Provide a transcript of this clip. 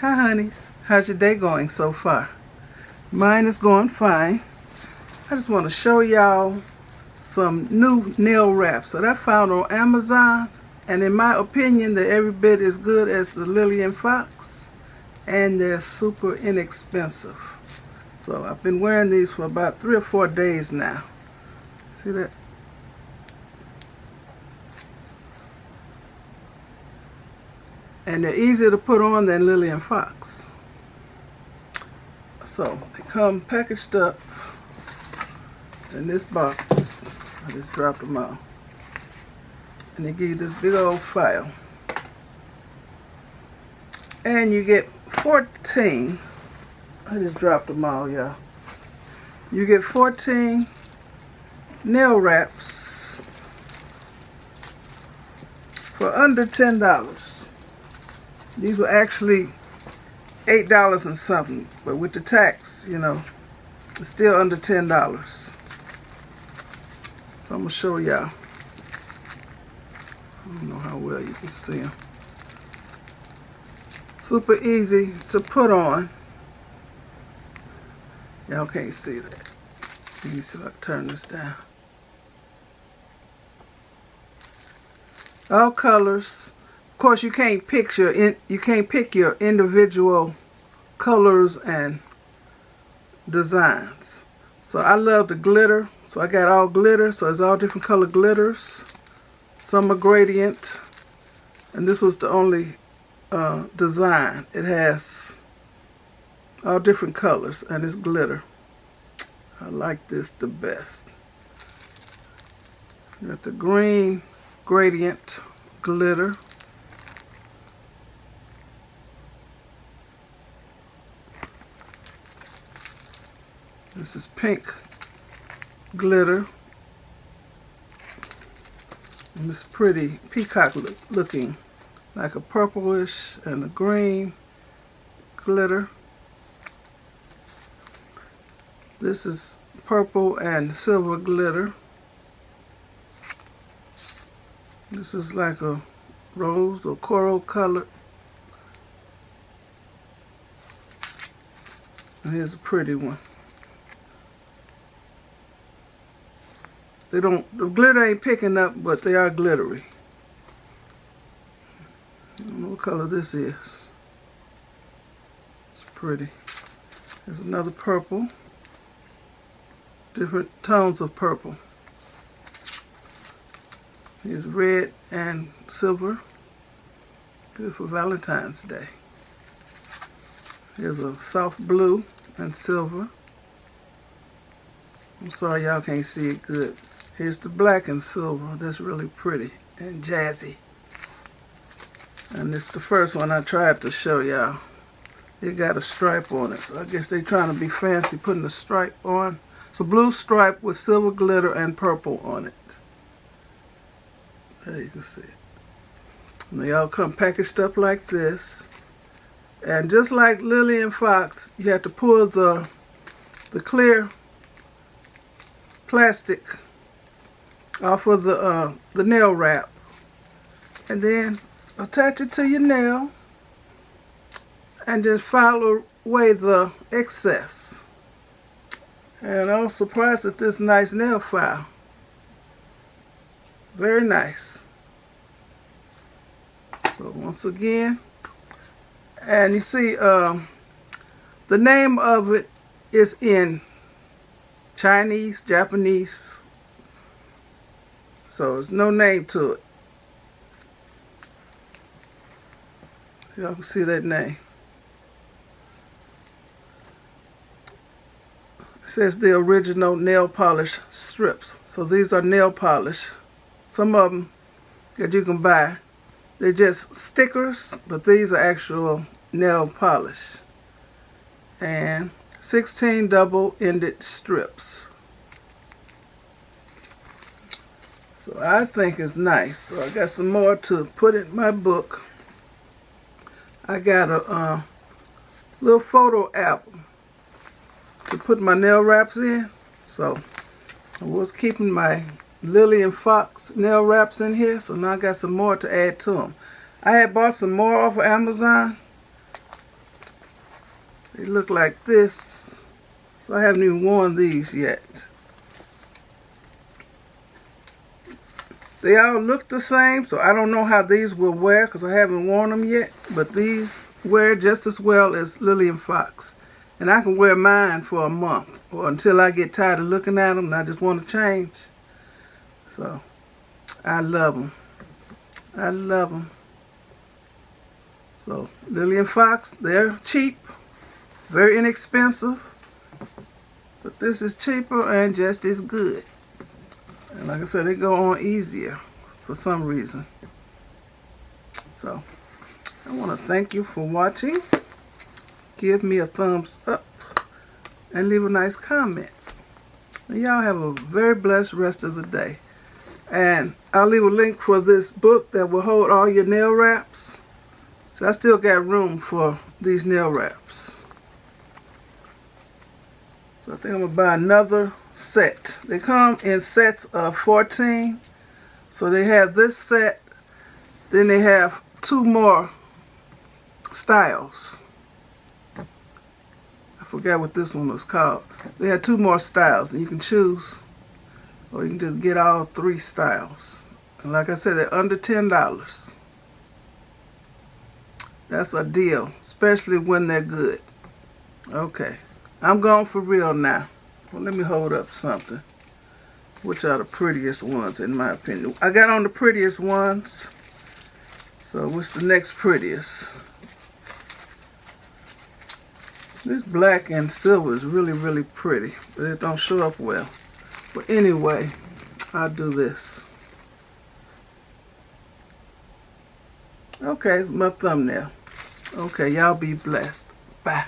Hi honeys, how's your day going so far? Mine is going fine. I just want to show y'all some new nail wraps that I found on Amazon, and in my opinion they're every bit as good as the Lily and Fox, and they're super inexpensive. So I've been wearing these for about 3 or 4 days now. See that? And they're easier to put on than Lily and Fox. So they come packaged up in this box. I just dropped them out. And they give you this big old file. And you get 14. I just dropped them all, y'all. You get 14 nail wraps for under $10. These were actually $8 and something, but with the tax, you know, it's still under $10. So I'm gonna show y'all. I don't know how well you can see them. Super easy to put on. Y'all can't see that. Let me see if I can turn this down. All colors. Of course, you can't pick your individual colors and designs. So I love the glitter, so I got all glitter. So it's all different color glitters. Some are gradient, and this was the only design. It has all different colors, and it's glitter. I like this the best. Got the green gradient glitter. This is pink glitter. And it's pretty peacock looking, like a purplish and a green glitter. This is purple and silver glitter. This is like a rose or coral color. And here's a pretty one. The glitter ain't picking up, but they are glittery. I don't know what color this is. It's pretty. There's another purple. Different tones of purple. Here's red and silver. Good for Valentine's Day. Here's a soft blue and silver. I'm sorry y'all can't see it good. Here's the black and silver. That's really pretty and jazzy. And this is the first one I tried to show y'all. It got a stripe on it, so I guess they're trying to be fancy putting a stripe on. It's a blue stripe with silver glitter and purple on it. There you can see it. And they all come packaged up like this. And just like Lily and Fox, you have to pull the clear plastic off of the nail wrap, and then attach it to your nail and just file away the excess. And I was surprised at this nice nail file. Very nice. So once again, and you see the name of it is in Chinese, Japanese, so there's no name to it. Y'all can see that name. It says the original nail polish strips. So these are nail polish. Some of them that you can buy, they're just stickers, but these are actual nail polish. And 16 double-ended strips. So I think it's nice. So I got some more to put in my book. I got a little photo album to put my nail wraps in. So I was keeping my Lily and Fox nail wraps in here, so now I got some more to add to them. I had bought some more off of Amazon, They look like this. So I haven't even worn these yet. They all look the same, so I don't know how these will wear because I haven't worn them yet. But these wear just as well as Lily & Fox. And I can wear mine for a month or until I get tired of looking at them and I just want to change. So, I love them. I love them. So, Lily & Fox, they're cheap. Very inexpensive. But this is cheaper and just as good. And like I said, they go on easier for some reason. So, I want to thank you for watching. Give me a thumbs up and leave a nice comment. And y'all have a very blessed rest of the day. And I'll leave a link for this book that will hold all your nail wraps. So I still got room for these nail wraps. So I think I'm going to buy another set. They come in sets of 14. So they have this set. Then they have 2 more styles. I forgot what this one was called. They have 2 more styles and you can choose. Or you can just get all 3 styles. And like I said, they're under $10. That's a deal. Especially when they're good. Okay. I'm going for real now. Well, let me hold up something. Which are the prettiest ones in my opinion? I got on the prettiest ones. So what's the next prettiest? This black and silver is really, really pretty. But it don't show up well. But anyway, I'll do this. Okay, it's my thumbnail. Okay, y'all be blessed. Bye.